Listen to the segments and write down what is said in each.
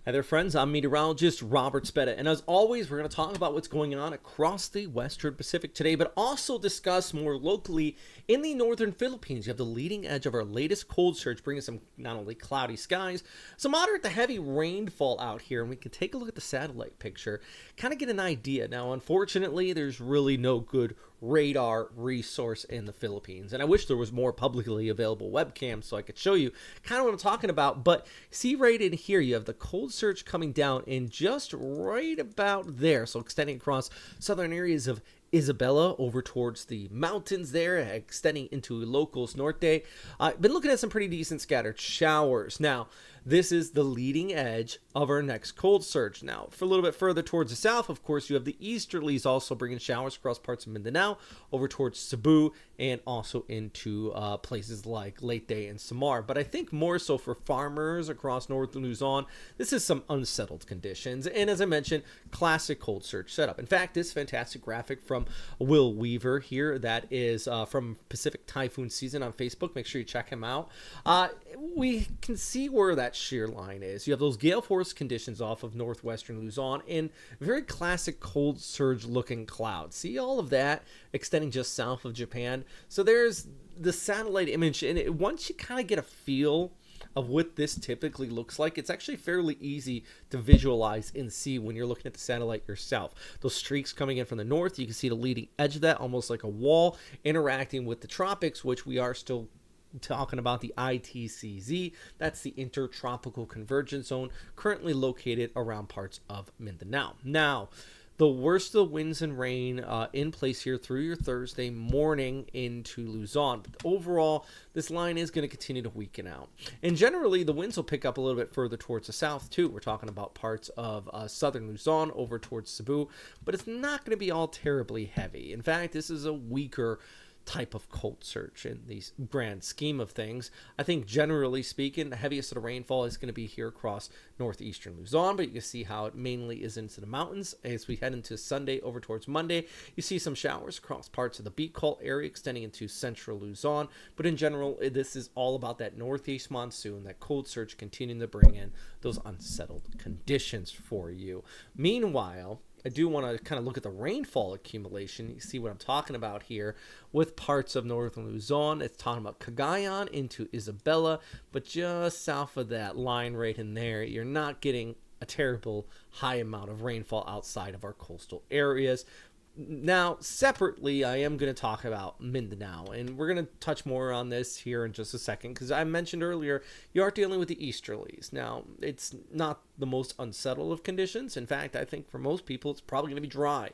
Hi there, friends. I'm meteorologist Robert Spetta, and as always, we're going to talk about what's going on across the Western Pacific today, but also discuss more locally in the northern Philippines. You have the leading edge of our latest cold surge, bringing some not only cloudy skies, some moderate to heavy rainfall out here, and we can take a look at the satellite picture, kind of get an idea. Now, unfortunately, there's really no good radar resource in the Philippines, and I wish there was more publicly available webcams so I could show you kind of what I'm talking about. But see right in here, you have the cold surge coming down in just right about there, so extending across southern areas of Isabela over towards the mountains there, extending into Ilocos Norte. I've been looking at some pretty decent scattered showers. Now, this is the leading edge of our next cold surge. Now, for a little bit further towards the south, of course, you have the easterlies also bringing showers across parts of Mindanao, over towards Cebu, and also into places like Leyte and Samar. But I think more so for farmers across northern Luzon, this is some unsettled conditions. And as I mentioned, classic cold surge setup. In fact, this fantastic graphic from Will Weaver here, that is from Pacific Typhoon Season on Facebook. Make sure you check him out. We can see where that shear line is. You have those gale force conditions off of northwestern Luzon and very classic cold surge looking clouds. See all of that extending just south of Japan. So there's the satellite image, and once you kind of get a feel of what this typically looks like, it's actually fairly easy to visualize and see when you're looking at the satellite yourself. Those streaks coming in from the north, you can see the leading edge of that, almost like a wall, interacting with the tropics, which we are still talking about the ITCZ. That's the Intertropical Convergence Zone, currently located around parts of Mindanao. Now, the worst of the winds and rain in place here through your Thursday morning into Luzon. But overall, this line is going to continue to weaken out. And generally, the winds will pick up a little bit further towards the south, too. We're talking about parts of southern Luzon over towards Cebu. But it's not going to be all terribly heavy. In fact, this is a weaker type of cold surge in the grand scheme of things. I think generally speaking, the heaviest of the rainfall is going to be here across northeastern Luzon, but you can see how it mainly is into the mountains. As we head into Sunday over towards Monday, you see some showers across parts of the Bicol area extending into central Luzon, but in general, this is all about that northeast monsoon, that cold surge continuing to bring in those unsettled conditions for you. Meanwhile, I do want to kind of look at the rainfall accumulation. You see what I'm talking about here with parts of northern Luzon. It's talking about Cagayan into Isabela, but just south of that line right in there, you're not getting a terrible high amount of rainfall outside of our coastal areas. Now, separately, I am going to talk about Mindanao, and we're going to touch more on this here in just a second, because I mentioned earlier, you are dealing with the easterlies. Now, it's not the most unsettled of conditions. In fact, I think for most people, it's probably going to be dry.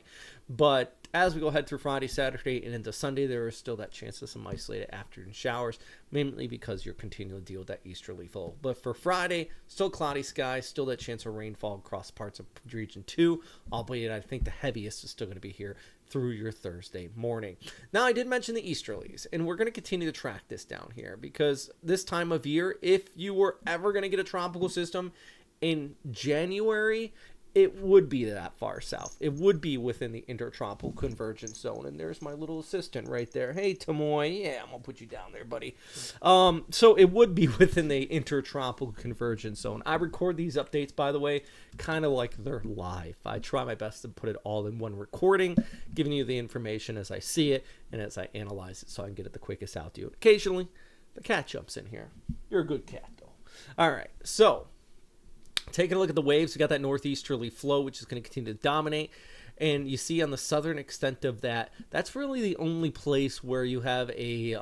But as we go ahead through Friday, Saturday, and into Sunday, there is still that chance of some isolated afternoon showers, mainly because you're continuing to deal with that easterly flow. But for Friday, still cloudy skies, still that chance of rainfall across parts of Region 2, albeit I think the heaviest is still going to be here through your Thursday morning. Now, I did mention the easterlies, and we're going to continue to track this down here, because this time of year, if you were ever going to get a tropical system in January, it would be that far south. It would be within the Intertropical Convergence Zone. And there's my little assistant right there. Hey, Tamoy. Yeah, I'm going to put you down there, buddy. So it would be within the Intertropical Convergence Zone. I record these updates, by the way, kind of like they're live. I try my best to put it all in one recording, giving you the information as I see it and as I analyze it so I can get it the quickest out to you. Occasionally, the cat jumps in here. You're a good cat, though. All right, so taking a look at the waves, we got that northeasterly flow, which is going to continue to dominate. And you see on the southern extent of that, that's really the only place where you have a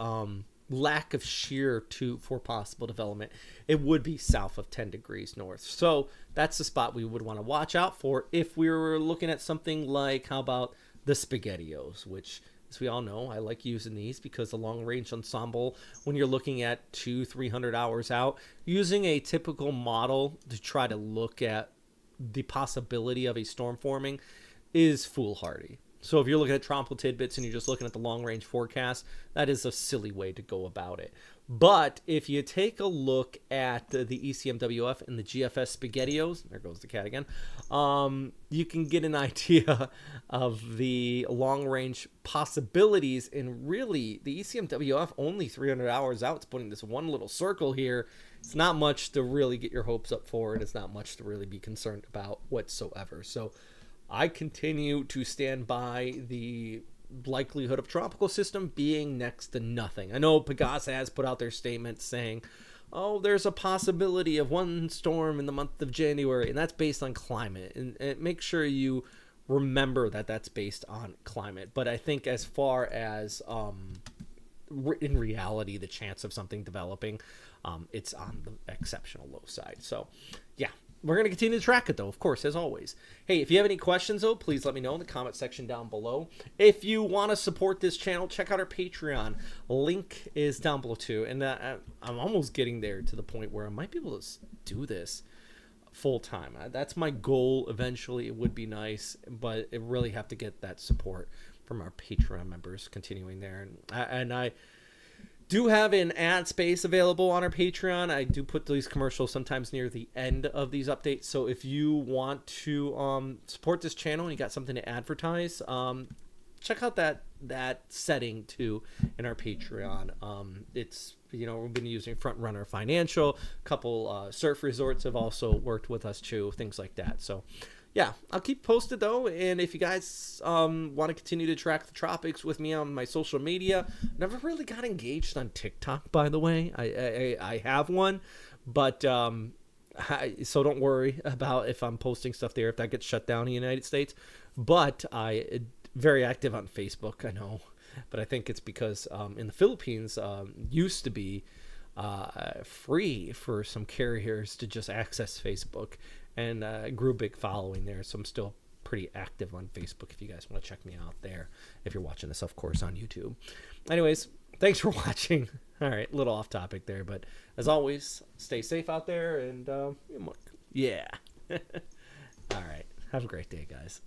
lack of shear for possible development. It would be south of 10 degrees north. So that's the spot we would want to watch out for if we were looking at something like, how about the SpaghettiOs, which, as we all know, I like using these because the long range ensemble, when you're looking at 200-300 hours out, using a typical model to try to look at the possibility of a storm forming is foolhardy. So if you're looking at tropical tidbits and you're just looking at the long range forecast, that is a silly way to go about it. But if you take a look at the ECMWF and the GFS SpaghettiOs, there goes the cat again, you can get an idea of the long-range possibilities. And really, the ECMWF only 300 hours out. It's putting this one little circle here. it's not much to really get your hopes up for, and it's not much to really be concerned about whatsoever. So I continue to stand by the likelihood of tropical system being next to nothing. I know Pegasa has put out their statement saying, oh, there's a possibility of one storm in the month of January, and that's based on climate. And make sure you remember that that's based on climate. But I think as far as in reality, the chance of something developing, it's on the exceptional low side. So, yeah. We're going to continue to track it, though, of course, as always. Hey, if you have any questions, though, please let me know in the comment section down below. If you want to support this channel, check out our Patreon. Link is down below, too. And I'm almost getting there to the point where I might be able to do this full-time. That's my goal eventually. It would be nice, but I really have to get that support from our Patreon members continuing there. And I do have an ad space available on our Patreon. I do put these commercials sometimes near the end of these updates. So if you want to support this channel and you got something to advertise, check out that setting too in our Patreon. It's, you know, we've been using Front Runner Financial. A couple surf resorts have also worked with us too, things like that. So yeah, I'll keep posted though, and if you guys want to continue to track the tropics with me on my social media, never really got engaged on TikTok, by the way. I have one, but so don't worry about if I'm posting stuff there if that gets shut down in the United States. But I very active on Facebook, I know, but I think it's because in the Philippines used to be free for some carriers to just access Facebook, and grew a big following there. So I'm still pretty active on Facebook if you guys want to check me out there. If you're watching this, of course, on YouTube. Anyways, thanks for watching. All right, a little off topic there, but as always, stay safe out there, and yeah. All right, have a great day, guys.